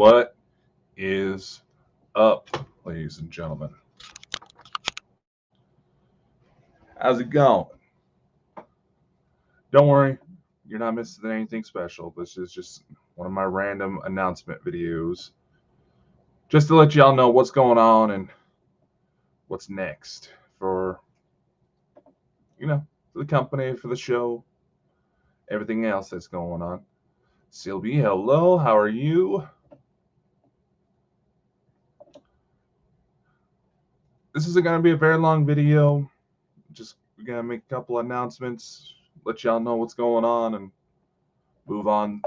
What is up, ladies and gentlemen? How's it going? Don't worry, you're not missing anything special. This is just one of my random announcement videos just to let y'all know what's going on and what's next for, for the company, for the show, everything else that's going on. Sylvie, hello, how are you? This isn't going to be a very long video. Just going to make a couple announcements, let y'all know what's going on, and move on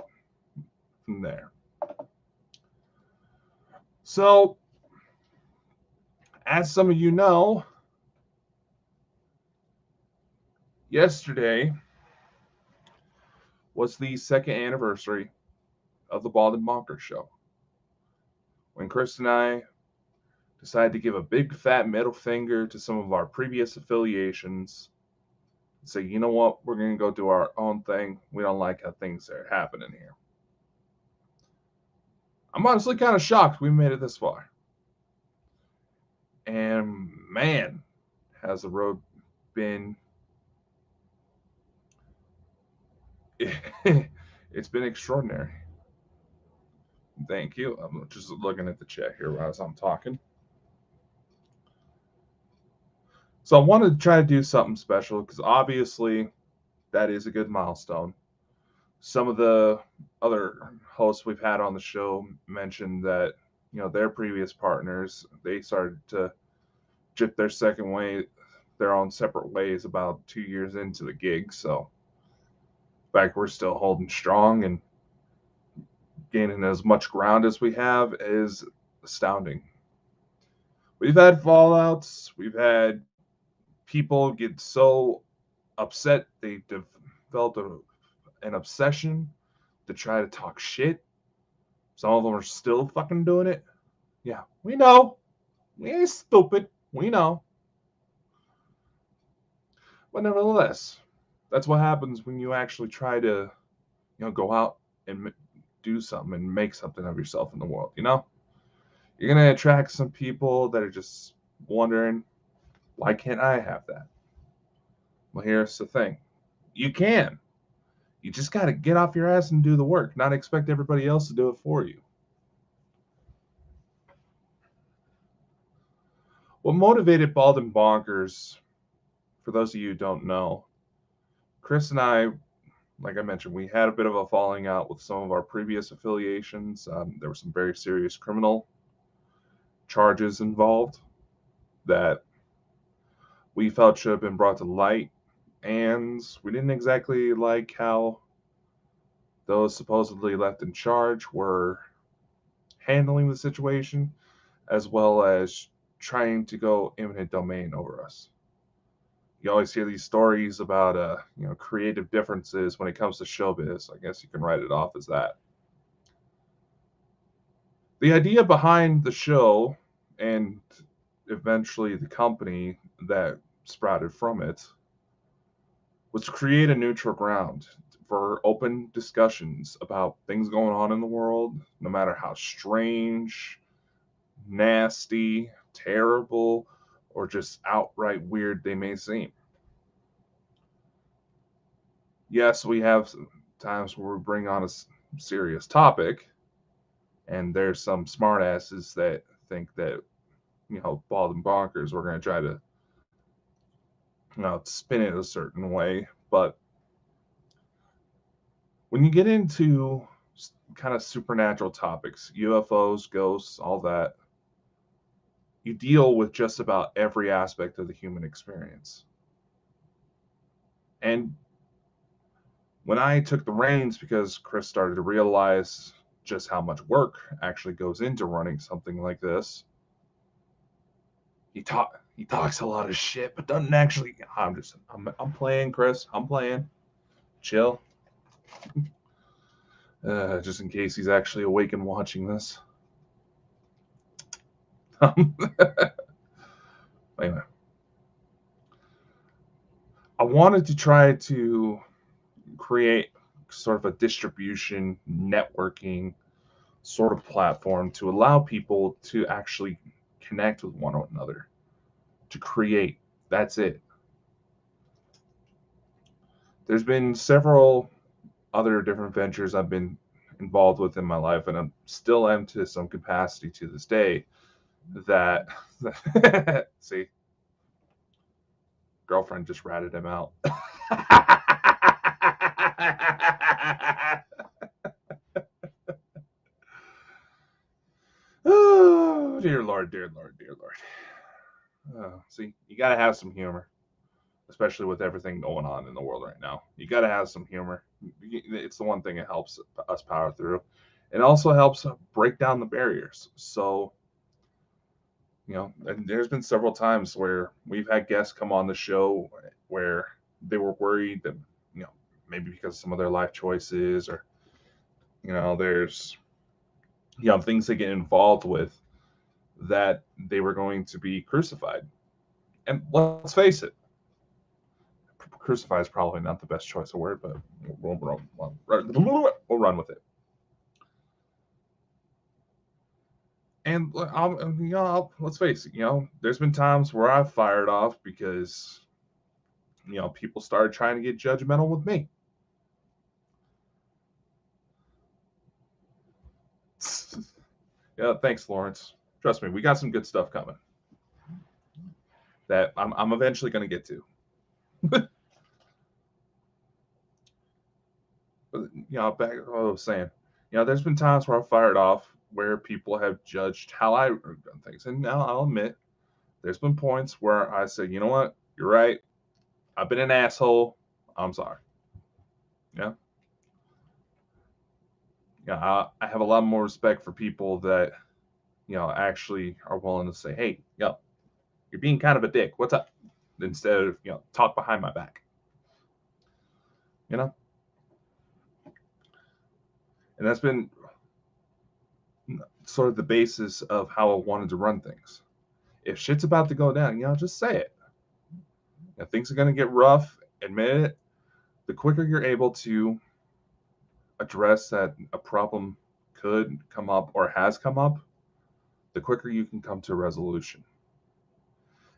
from there. So, as some of you know, yesterday was the second anniversary of the Bonkers Show, when Chris and I decided to give a big fat middle finger to some of our previous affiliations and say, you know what, we're going to go do our own thing. We don't like how things are happening here. I'm honestly kind of shocked we made it this far. And man, has the road been it's been extraordinary. Thank you. I'm just looking at the chat here as I'm talking. So I wanted to try to do something special because obviously that is a good milestone. Some of the other hosts we've had on the show mentioned that, their previous partners, they started to drip their own separate ways about 2 years into the gig. So the fact we're still holding strong and gaining as much ground as we have is astounding. We've had fallouts. We've had people get so upset they developed an obsession to try to talk shit. Some of them are still fucking doing it. Yeah, we know. We ain't stupid. We know. But nevertheless, that's what happens when you actually try to, go out and do something and make something of yourself in the world, You're going to attract some people that are just wondering, why can't I have that? Well, here's the thing. You can. You just got to get off your ass and do the work, not expect everybody else to do it for you. What motivated Bald and Bonkers, for those of you who don't know, Chris and I, like I mentioned, we had a bit of a falling out with some of our previous affiliations. There were some very serious criminal charges involved that we felt should have been brought to light, and we didn't exactly like how those supposedly left in charge were handling the situation, as well as trying to go eminent domain over us. You always hear these stories about creative differences when it comes to showbiz. I guess you can write it off as that. The idea behind the show and eventually the company that sprouted from it was to create a neutral ground for open discussions about things going on in the world, no matter how strange, nasty, terrible, or just outright weird they may seem. Yes, we have times where we bring on a serious topic, and there's some smartasses that think that, Bald and Bonkers, we're going to try to, spin it a certain way. But when you get into kind of supernatural topics, UFOs, ghosts, all that, you deal with just about every aspect of the human experience. And when I took the reins, because Chris started to realize just how much work actually goes into running something like this, he talks a lot of shit, but doesn't actually. I'm playing, Chris. I'm playing. Chill. Just in case he's actually awake and watching this. Anyway, I wanted to try to create sort of a distribution networking sort of platform to allow people to actually connect with one another, to create. That's it. There's been several other different ventures I've been involved with in my life, and I'm still am to some capacity to this day. That see, girlfriend just ratted him out. Oh, dear Lord, dear Lord, dear Lord. See, you got to have some humor, especially with everything going on in the world right now. You got to have some humor. It's the one thing that helps us power through. It also helps break down the barriers. So, and there's been several times where we've had guests come on the show where they were worried that, maybe because of some of their life choices or, there's, things they get involved with that they were going to be crucified. And let's face it, crucify is probably not the best choice of word, but we'll run with it. And let's face it, there's been times where I've fired off because, people started trying to get judgmental with me. Yeah, thanks, Lawrence. Trust me, we got some good stuff coming that I'm eventually going to get to. But, back to what I was saying, there's been times where I fired off where people have judged how I've done things. And now I'll admit, there's been points where I said, you know what, you're right. I've been an asshole. I'm sorry. Yeah. Yeah, I have a lot more respect for people that, actually are willing to say, hey, you're being kind of a dick. What's up? Instead of, talk behind my back. And that's been sort of the basis of how I wanted to run things. If shit's about to go down, just say it. If things are going to get rough, admit it. The quicker you're able to address that a problem could come up or has come up, the quicker you can come to a resolution.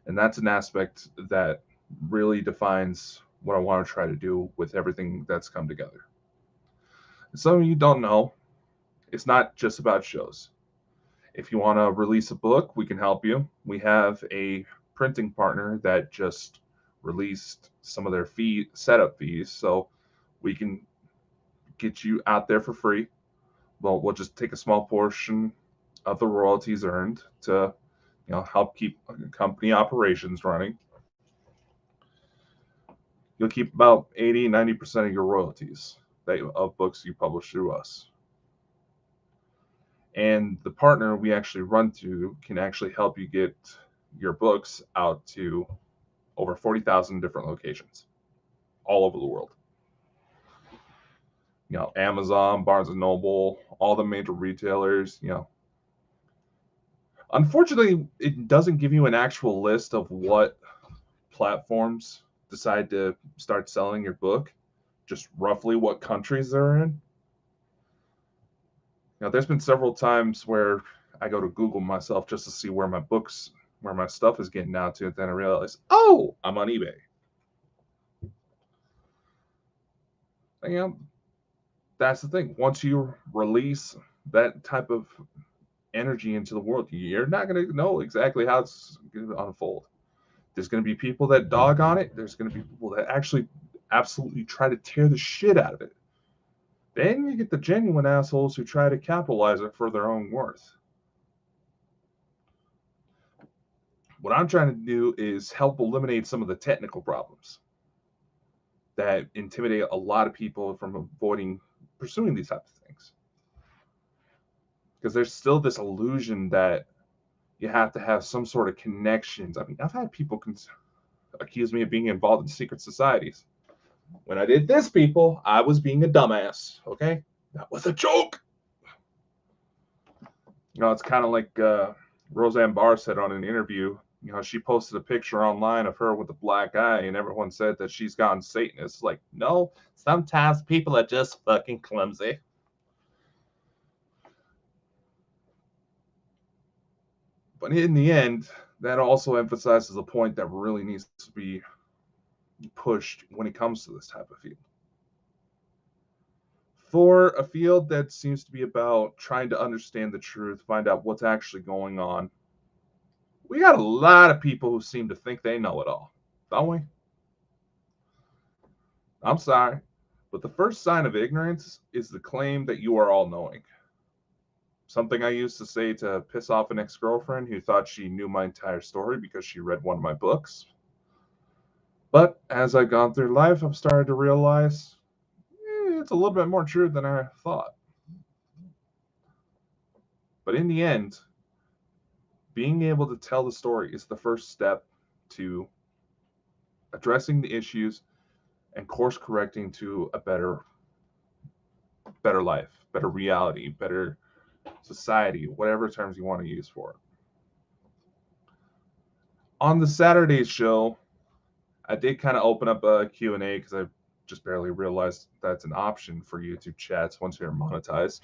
And that's an aspect that really defines what I want to try to do with everything that's come together. Some of you don't know, it's not just about shows. If you want to release a book, we can help you. We have a printing partner that just released some of their setup fees, so we can get you out there for free. Well, we'll just take a small portion of the royalties earned to, help keep company operations running. You'll keep about 80-90% of your royalties of books you publish through us. And the partner we actually run to can actually help you get your books out to over 40,000 different locations all over the world. Amazon, Barnes & Noble, all the major retailers, Unfortunately, it doesn't give you an actual list of what platforms decide to start selling your book, just roughly what countries they're in. There's been several times where I go to Google myself just to see where my stuff is getting out to, and then I realize, oh, I'm on eBay. And, that's the thing. Once you release that type of energy into the world, you're not going to know exactly how it's going to unfold. There's going to be people that dog on it. There's going to be people that actually absolutely try to tear the shit out of it. Then you get the genuine assholes who try to capitalize it for their own worth. What I'm trying to do is help eliminate some of the technical problems that intimidate a lot of people from avoiding pursuing these types of things. Because there's still this illusion that you have to have some sort of connections. I mean, I've had people accuse me of being involved in secret societies. When I did this, people, I was being a dumbass. Okay, that was a joke. It's kind of like Roseanne Barr said on an interview. She posted a picture online of her with a black eye, and everyone said that she's gone Satanist. Like, no, sometimes people are just fucking clumsy. But in the end, that also emphasizes a point that really needs to be pushed when it comes to this type of field. For a field that seems to be about trying to understand the truth, find out what's actually going on, we got a lot of people who seem to think they know it all, don't we? I'm sorry, but the first sign of ignorance is the claim that you are all knowing. Something I used to say to piss off an ex-girlfriend who thought she knew my entire story because she read one of my books. But as I've gone through life, I've started to realize it's a little bit more true than I thought. But in the end, being able to tell the story is the first step to addressing the issues and course correcting to a better life, better reality, better society, whatever terms you want to use for it. On the Saturday show, I did kind of open up a Q&A because I just barely realized that's an option for YouTube chats once you're monetized.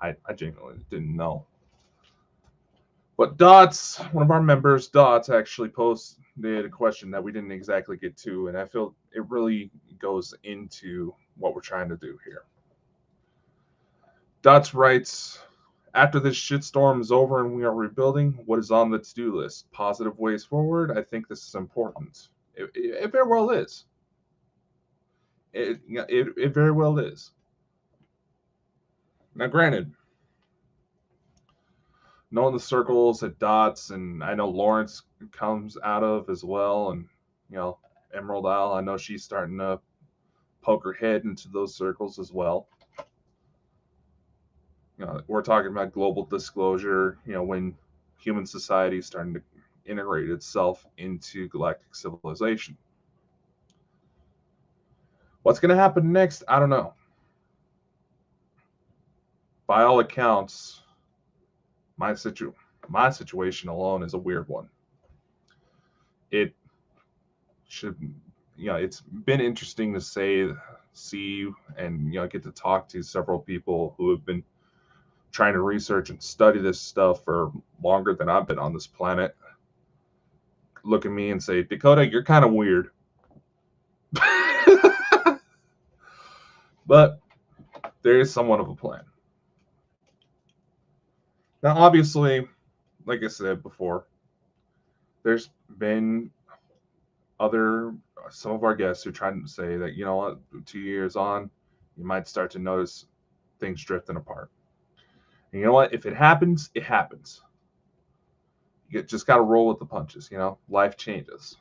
I genuinely didn't know. But Dots, one of our members, Dots, actually posted a question that we didn't exactly get to, and I feel it really goes into what we're trying to do here. Dots writes, after this shitstorm is over and we are rebuilding, what is on the to-do list? Positive ways forward? I think this is important. It very well is. It very well is. Now, granted, knowing the circles that Dots and I know Lawrence comes out of as well, and Emerald Isle, I know she's starting to poke her head into those circles as well. We're talking about global disclosure. When human society is starting to integrate itself into galactic civilization. What's going to happen next? I don't know. By all accounts, my situation alone is a weird one. It should, it's been interesting to see, and get to talk to several people who have been trying to research and study this stuff for longer than I've been on this planet. Look at me and say, Dakota, you're kind of weird. But there is somewhat of a plan. Now, obviously, like I said before, there's been some of our guests who try to say that, 2 years on, you might start to notice things drifting apart. And you know what? If it happens, it happens. You just got to roll with the punches. Life changes.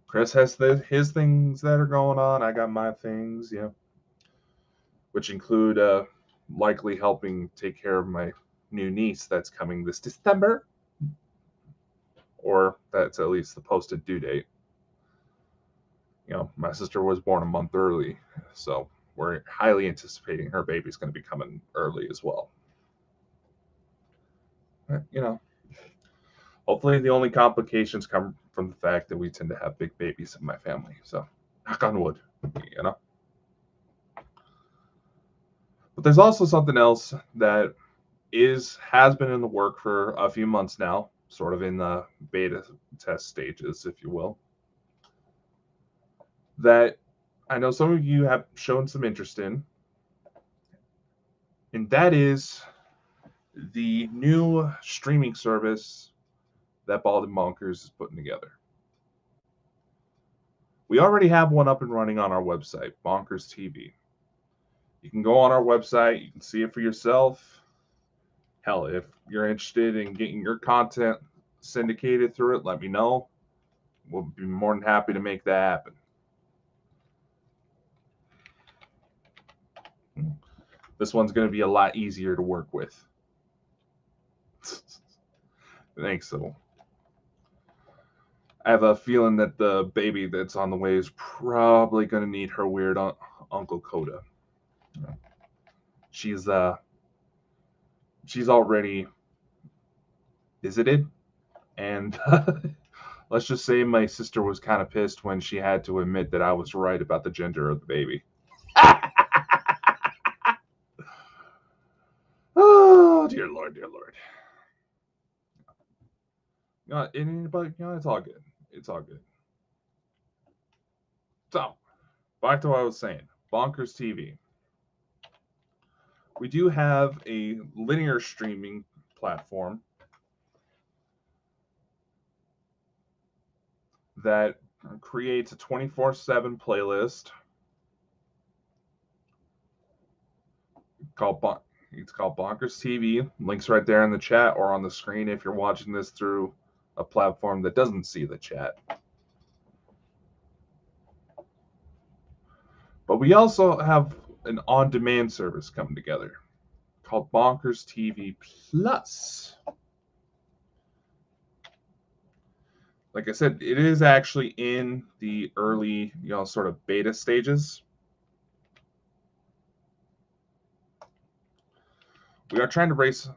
Chris has his things that are going on. I got my things, which include likely helping take care of my new niece that's coming this December, or that's at least the posted due date. My sister was born a month early, so we're highly anticipating her baby's going to be coming early as well. Hopefully the only complications come from the fact that we tend to have big babies in my family. So, knock on wood, But there's also something else that has been in the work for a few months now, sort of in the beta test stages, if you will, that I know some of you have shown some interest in, and that is the new streaming service that Bald and Bonkers is putting together. We already have one up and running on our website, BonkersTV. You can go on our website, you can see it for yourself. Hell, if you're interested in getting your content syndicated through it, let me know. We'll be more than happy to make that happen. This one's going to be a lot easier to work with. Thanks, Sybil. I have a feeling that the baby that's on the way is probably going to need her weird Uncle Coda. She's already visited, and let's just say my sister was kind of pissed when she had to admit that I was right about the gender of the baby. Oh, dear Lord, dear Lord. but it's all good. It's all good. So, back to what I was saying. Bonkers TV. We do have a linear streaming platform that creates a 24/7 playlist called it's called Bonkers TV. Links right there in the chat or on the screen if you're watching this through a platform that doesn't see the chat. But we also have an on-demand service coming together called Bonkers TV Plus. Like I said, it is actually in the early, sort of beta stages. We are trying to raise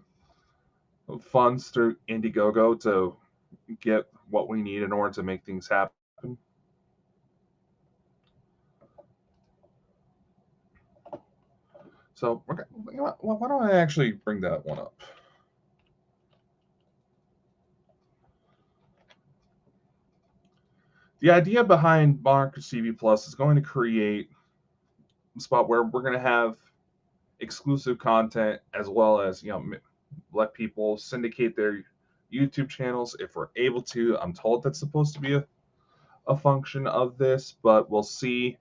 funds through Indiegogo to get what we need in order to make things happen. So, okay, why don't I actually bring that one up? The idea behind Bonkers TV Plus is going to create a spot where we're going to have exclusive content as well as, let people syndicate their YouTube channels if we're able to. I'm told that's supposed to be a function of this, but we'll see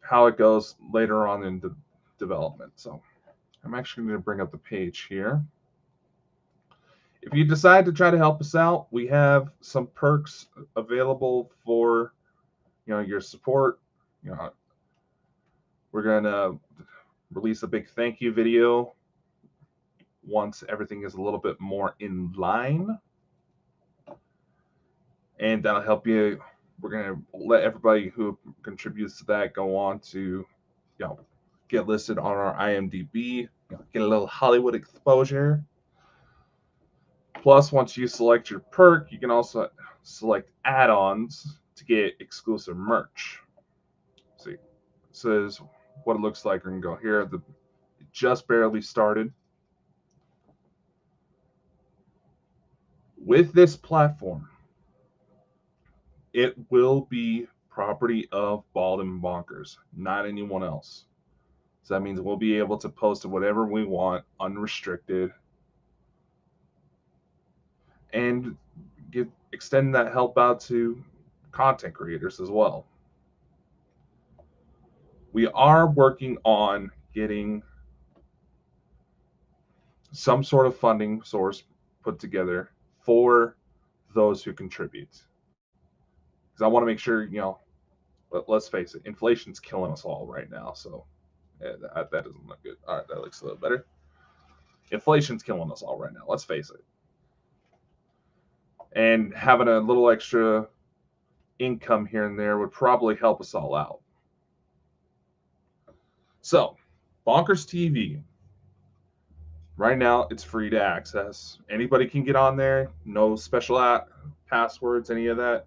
how it goes later on in the development. So I'm actually going to bring up the page here. If you decide to try to help us out, we have some perks available for your support. We're going to release a big thank you video once everything is a little bit more in line. And that'll help you. We're going to let everybody who contributes to that go on to, get listed on our IMDb, get a little Hollywood exposure. Plus, once you select your perk, you can also select add-ons to get exclusive merch. See, this is what it looks like. We're going to go here. It just barely started. With this platform, it will be property of Bald and Bonkers, not anyone else. So that means we'll be able to post whatever we want, unrestricted, and extend that help out to content creators as well. We are working on getting some sort of funding source put together for those who contribute. Because I want to make sure, let's face it, inflation's killing us all right now. So that doesn't look good. All right, that looks a little better. Inflation's killing us all right now. Let's face it. And having a little extra income here and there would probably help us all out. So, Bonkers TV. Right now, it's free to access. Anybody can get on there. No special passwords, any of that.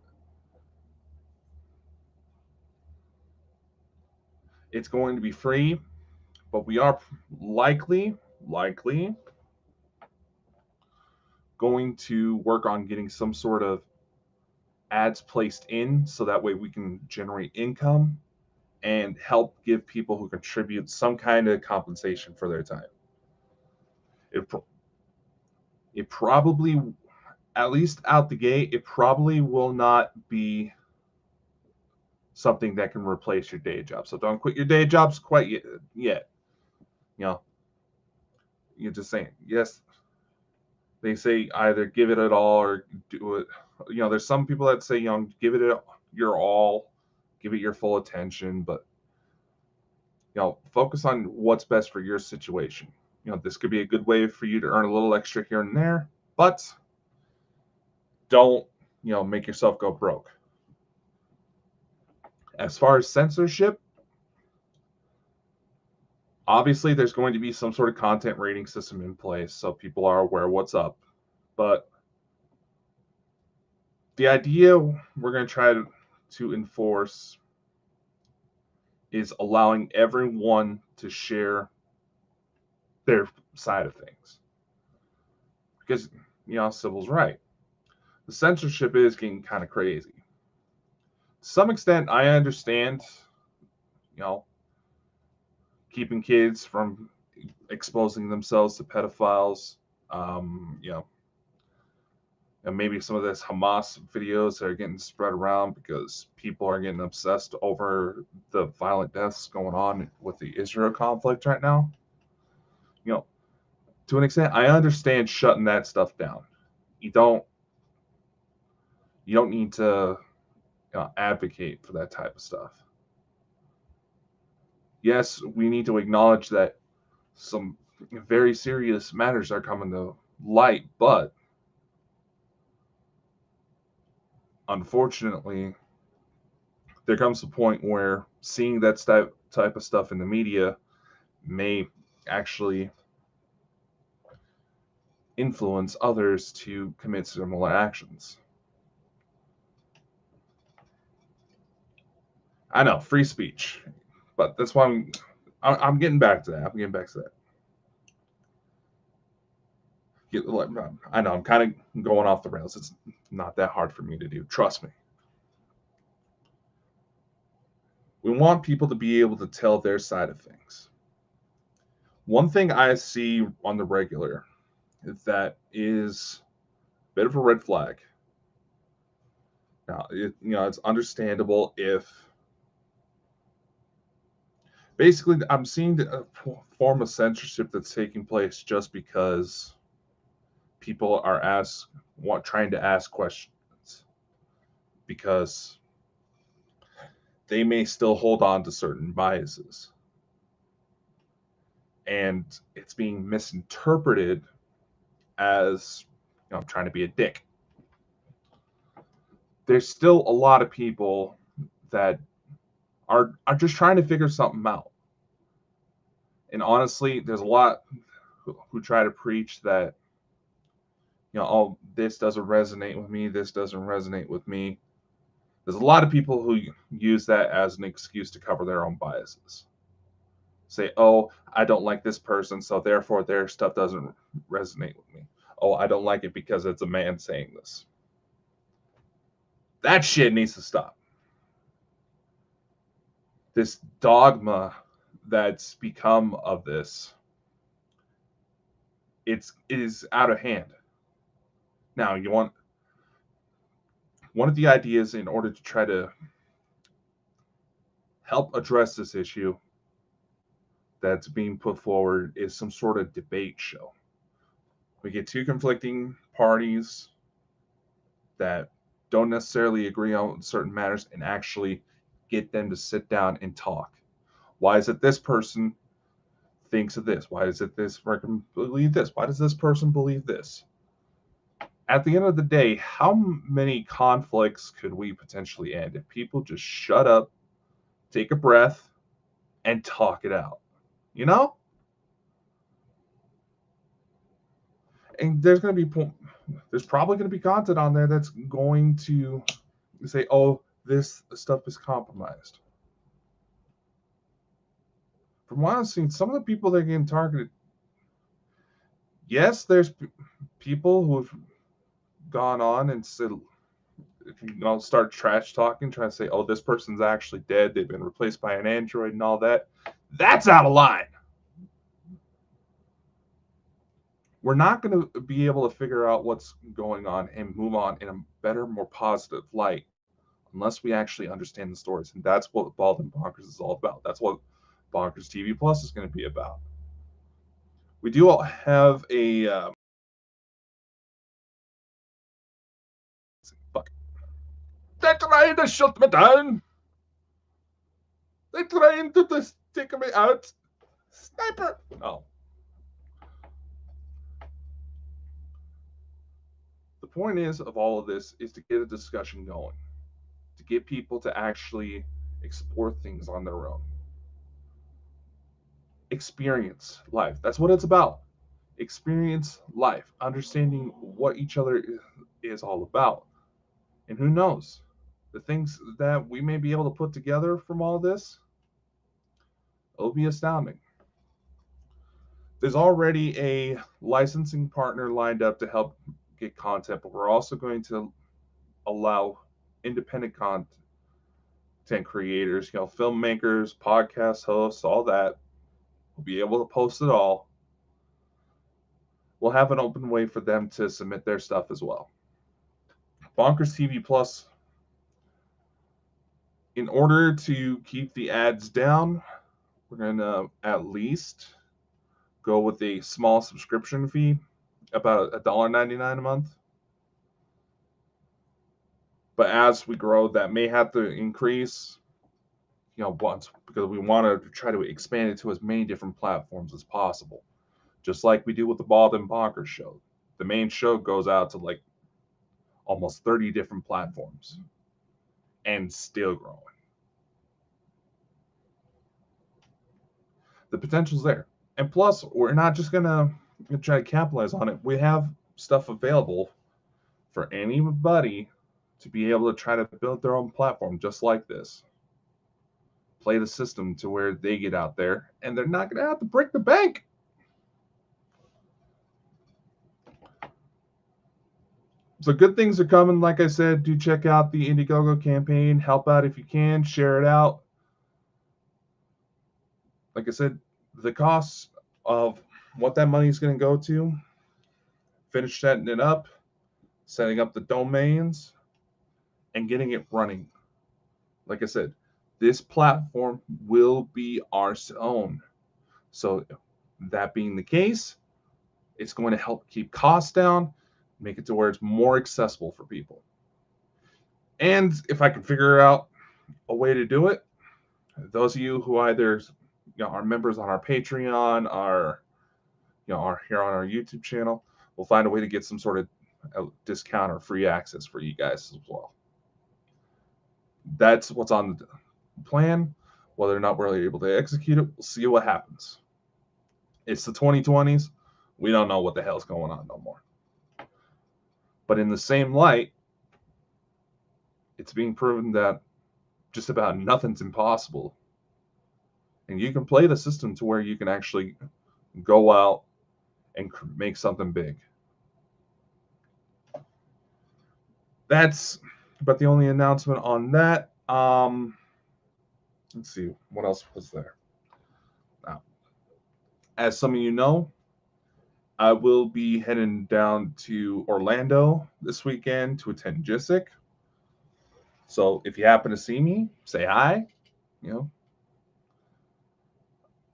It's going to be free, but we are likely going to work on getting some sort of ads placed in so that way we can generate income and help give people who contribute some kind of compensation for their time. It probably, at least out the gate, it probably will not be something that can replace your day job. So don't quit your day jobs quite yet. You're just saying, yes, they say either give it at all or do it. There's some people that say, give it your all, give it your full attention, but focus on what's best for your situation. This could be a good way for you to earn a little extra here and there, but don't, make yourself go broke. As far as censorship, obviously there's going to be some sort of content rating system in place so people are aware what's up. But the idea we're going to try to enforce is allowing everyone to share their side of things. Because, Sybil's right. the censorship is getting kind of crazy. To some extent, I understand, keeping kids from exposing themselves to pedophiles. You know, and maybe some of this Hamas videos that are getting spread around because people are getting obsessed over the violent deaths going on with the Israel conflict right now. You know, to an extent, I understand shutting that stuff down. You don't need to advocate for that type of stuff. Yes, we need to acknowledge that some very serious matters are coming to light, but unfortunately, there comes a point where seeing that type of stuff in the media may actually influence others to commit similar actions. I know, free speech, but that's why I'm getting back to that. I'm getting back to that. I know I'm kind of going off the rails. It's not that hard for me to do. Trust me. We want people to be able to tell their side of things. One thing I see on the regular that is a bit of a red flag. Now, it's understandable if basically I'm seeing a form of censorship that's taking place just because people are trying to ask questions because they may still hold on to certain biases. And it's being misinterpreted as I'm trying to be a dick. There's still a lot of people that are just trying to figure something out. And honestly, there's a lot who try to preach that, oh, this doesn't resonate with me, this doesn't resonate with me. There's a lot of people who use that as an excuse to cover their own biases. Say, oh, I don't like this person, so therefore their stuff doesn't resonate with me. Oh, I don't like it because it's a man saying this. That shit needs to stop. This dogma that's become of this, it is out of hand. Now, you want one of the ideas in order to try to help address this issue that's being put forward is some sort of debate show. We get two conflicting parties that don't necessarily agree on certain matters and actually get them to sit down and talk. Why is it this person thinks of this? Why is it this person believe this? Why does this person believe this? At the end of the day, how many conflicts could we potentially end if people just shut up, take a breath, and talk it out? You know? And there's probably going to be content on there that's going to say, oh, this stuff is compromised. From what I've seen, some of the people that are getting targeted, yes, there's people who have gone on and said, start trash talking, trying to say, oh, this person's actually dead, they've been replaced by an android and all that. That's out of line. We're not going to be able to figure out what's going on and move on in a better, more positive light unless we actually understand the stories. And that's what Bald and Bonkers is all about. That's what Bonkers TV Plus is going to be about. We do all have a fuck. They're trying to shut me down. They're trying to just take me out. Sniper. Oh. The point is of all of this is to get a discussion going, to get people to actually explore things on their own. Experience life. That's what it's about. Experience life, understanding what each other is all about. And who knows? The things that we may be able to put together from all this, it'll be astounding. There's already a licensing partner lined up to help get content, but we're also going to allow independent content creators, filmmakers, podcast hosts, all that. We'll be able to post it all. We'll have an open way for them to submit their stuff as well. Bonkers TV Plus, in order to keep the ads down, we're going to at least go with a small subscription fee, about $1.99 a month. But as we grow, that may have to increase, once, because we want to try to expand it to as many different platforms as possible. Just like we do with the Bald and Bonkers Show. The main show goes out to like almost 30 different platforms and still growing. The potential's there. And plus, we're not just going to try to capitalize on it. We have stuff available for anybody to be able to try to build their own platform just like this. Play the system to where they get out there and they're not going to have to break the bank. So good things are coming. Like I said, do check out the Indiegogo campaign. Help out if you can. Share it out. Like I said, the costs of what that money is going to go to, finish setting it up, setting up the domains, and getting it running. Like I said, this platform will be our own. So that being the case, it's going to help keep costs down, make it to where it's more accessible for people. And if I can figure out a way to do it, those of you who either are members on our Patreon, are here on our YouTube channel, we'll find a way to get some sort of discount or free access for you guys as well. That's what's on the plan. Whether or not we're able to execute it, we'll see what happens. It's the 2020s. We don't know what the hell's going on no more. But in the same light, it's being proven that just about nothing's impossible. And you can play the system to where you can actually go out and make something big. That's about the only announcement on that. Let's see, what else was there? Now, as some of you know, I will be heading down to Orlando this weekend to attend JISIC. So if you happen to see me, say hi.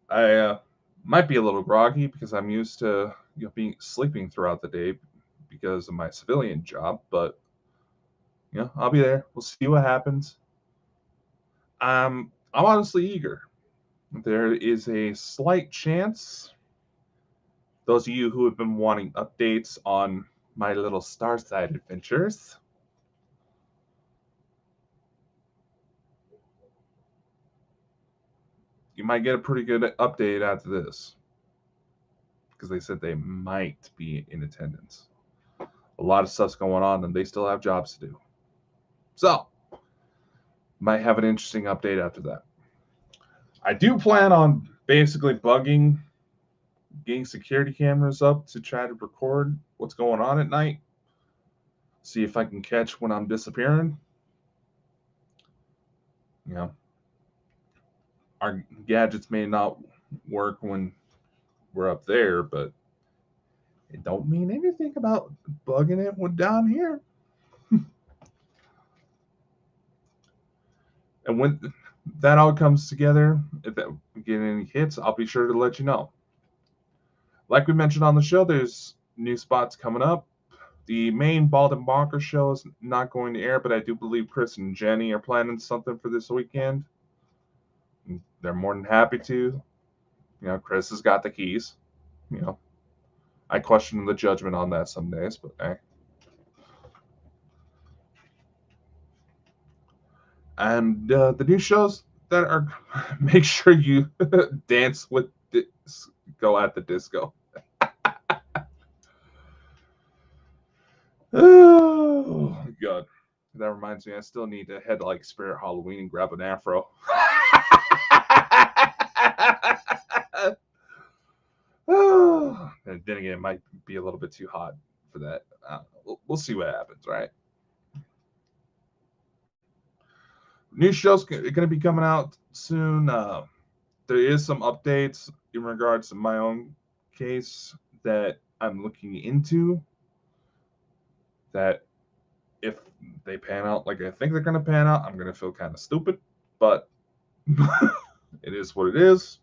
I might be a little groggy because I'm used to being sleeping throughout the day because of my civilian job, but I'll be there. We'll see what happens. I'm honestly eager. There is a slight chance, those of you who have been wanting updates on my little Starside adventures, you might get a pretty good update after this, because they said they might be in attendance. A lot of stuff's going on and they still have jobs to do. So, might have an interesting update after that. I do plan on basically getting security cameras up to try to record what's going on at night. See if I can catch when I'm disappearing. Our gadgets may not work when we're up there, but it don't mean anything about bugging it when down here. And when that all comes together, if we get any hits, I'll be sure to let you know. Like we mentioned on the show, there's new spots coming up. The main Bald and Bonkers show is not going to air, but I do believe Chris and Jenny are planning something for this weekend. They're more than happy to. Chris has got the keys. I question the judgment on that some days, but hey. And the new shows that are, make sure you dance with go at the disco. Oh God, that reminds me, I still need to head to like Spirit Halloween and grab an afro. And then again, it might be a little bit too hot for that. We'll see what happens, right? New show's going to be coming out soon. There is some updates in regards to my own case that I'm looking into. That if they pan out like I think they're going to pan out, I'm going to feel kind of stupid, but it is what it is.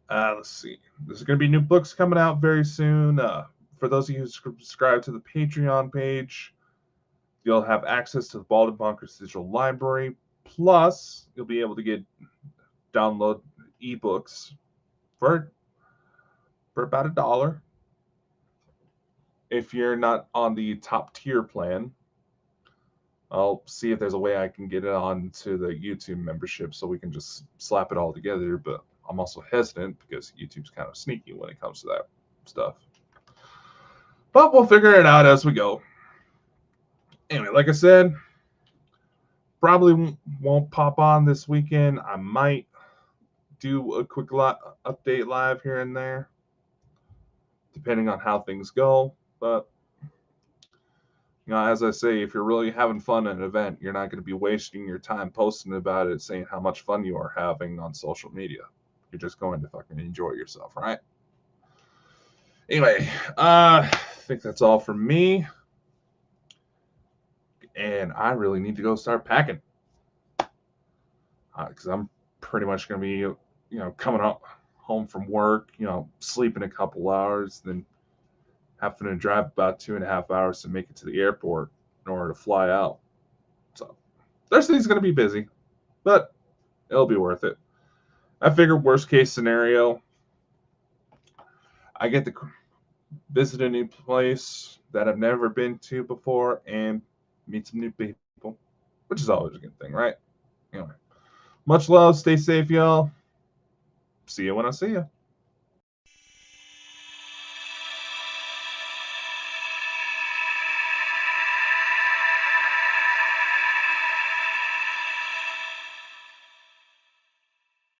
Let's see. There's going to be new books coming out very soon. For those of you who subscribe to the Patreon page, you'll have access to the Bald and Bonkers digital library. Plus, you'll be able to get download ebooks for about $1. If you're not on the top tier plan, I'll see if there's a way I can get it onto the YouTube membership so we can just slap it all together. But I'm also hesitant because YouTube's kind of sneaky when it comes to that stuff. But we'll figure it out as we go. Anyway, like I said, probably won't pop on this weekend. I might do a quick update live here and there, depending on how things go. But as I say, if you're really having fun at an event, you're not going to be wasting your time posting about it, saying how much fun you are having on social media. You're just going to fucking enjoy yourself, right? Anyway, I think that's all from me. And I really need to go start packing. Because I'm pretty much going to be, coming home from work, sleeping a couple hours, then having to drive about 2.5 hours to make it to the airport in order to fly out. So Thursday's going to be busy, but it'll be worth it. I figure worst case scenario, I get to visit a new place that I've never been to before and meet some new people, which is always a good thing, right? Anyway, much love. Stay safe, y'all. See you when I see you.